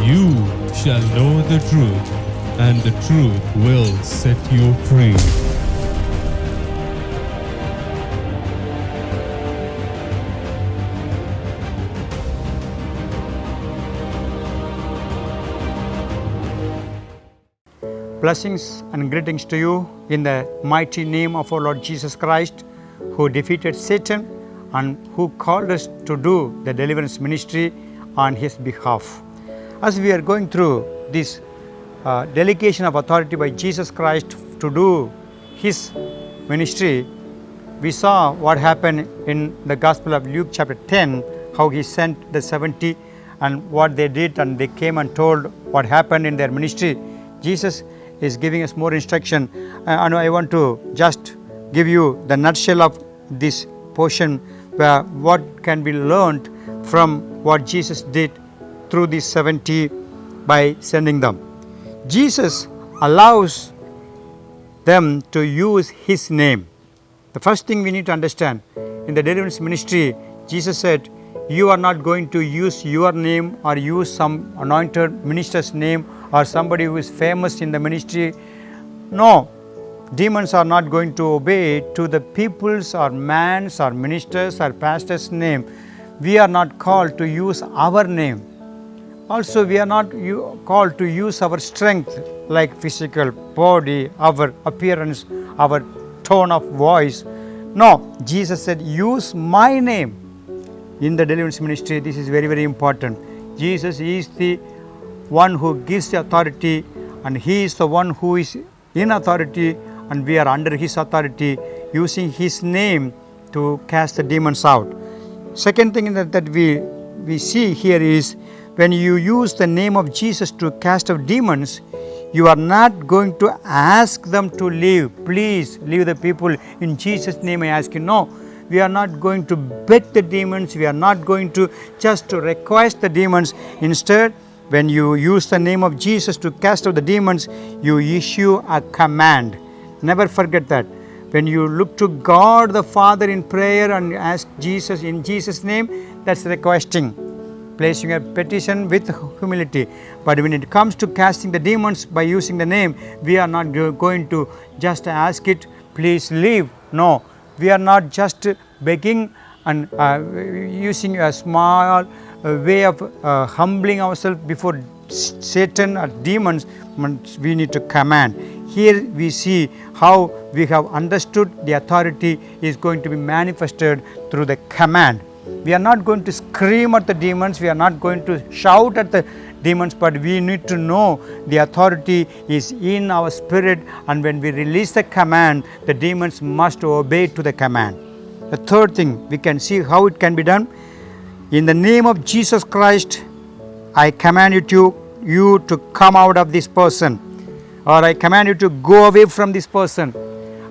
You shall know the truth, and the truth will set you free. Blessings and greetings to you in the mighty name of our Lord Jesus Christ, who defeated Satan and who called us to do the deliverance ministry on His behalf. As we are going through this delegation of authority by Jesus Christ to do His ministry, we saw what happened in the Gospel of Luke chapter 10, how He sent the 70 and what they did, and they came and told what happened in their ministry. Jesus is giving us more instruction, and I want to just give you the nutshell of this portion where what can be learned from what Jesus did through these 70 by sending them. Jesus allows them to use His name. The first thing we need to understand, in the deliverance ministry, Jesus said, you are not going to use your name or use some anointed minister's name or somebody who is famous in the ministry. No, demons are not going to obey to the people's or man's or ministers or pastor's name. We are not called to use our name. Also, we are not called to use our strength like physical body, our appearance, our tone of voice. No, Jesus said, use my name. In the deliverance ministry, this is very, very important. Jesus is the one who gives the authority, and He is the one who is in authority, and we are under His authority, using His name to cast the demons out. Second thing that we see here is, when you use the name of Jesus to cast out demons, you are not going to ask them to leave. Please leave the people in Jesus' name, I ask you. No. We are not going to beg the demons. We are not going to just to request the demons. Instead, when you use the name of Jesus to cast out the demons, you issue a command. Never forget that. When you look to God the Father in prayer and ask Jesus in Jesus' name, that's requesting, placing a petition with humility. But when it comes to casting the demons by using the name, we are not going to just ask it, please leave. No. We are not just begging and using a small way of humbling ourselves before Satan or demons. We need to command. Here we see how we have understood the authority is going to be manifested through the command. We are not going to scream at the demons. We are not going to shout at the demons, but we need to know the authority is in our spirit, and when we release the command, the demons must obey to the command. The third thing, we can see how it can be done. In the name of Jesus Christ, I command you to come out of this person, or I command you to go away from this person,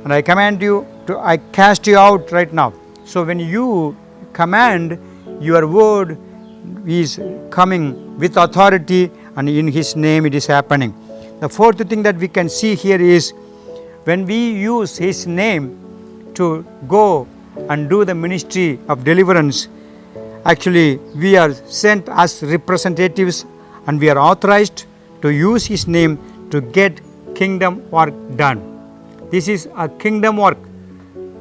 and I command you to, I cast you out right now. So when you command, your word is coming with authority, and in His name it is happening. The fourth thing that we can see here is, when we use His name to go and do the ministry of deliverance, actually we are sent as representatives, and we are authorized to use His name to get kingdom work done. This is a kingdom work.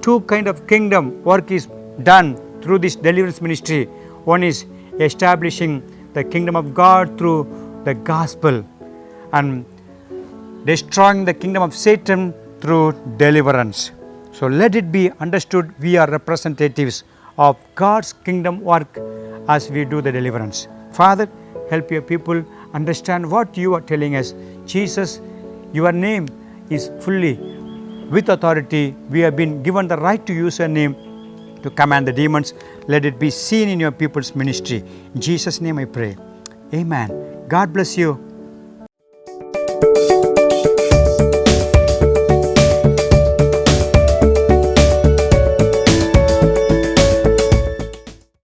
Two kind of kingdom work is done through this deliverance ministry. One is establishing the kingdom of God through the gospel, and destroying the kingdom of Satan through deliverance. So let it be understood, we are representatives of God's kingdom work as we do the deliverance. Father, help your people understand what you are telling us. Jesus, your name is fully with authority. We have been given the right to use your name to command the demons. Let it be seen in your people's ministry. In Jesus' name I pray. Amen. God bless you.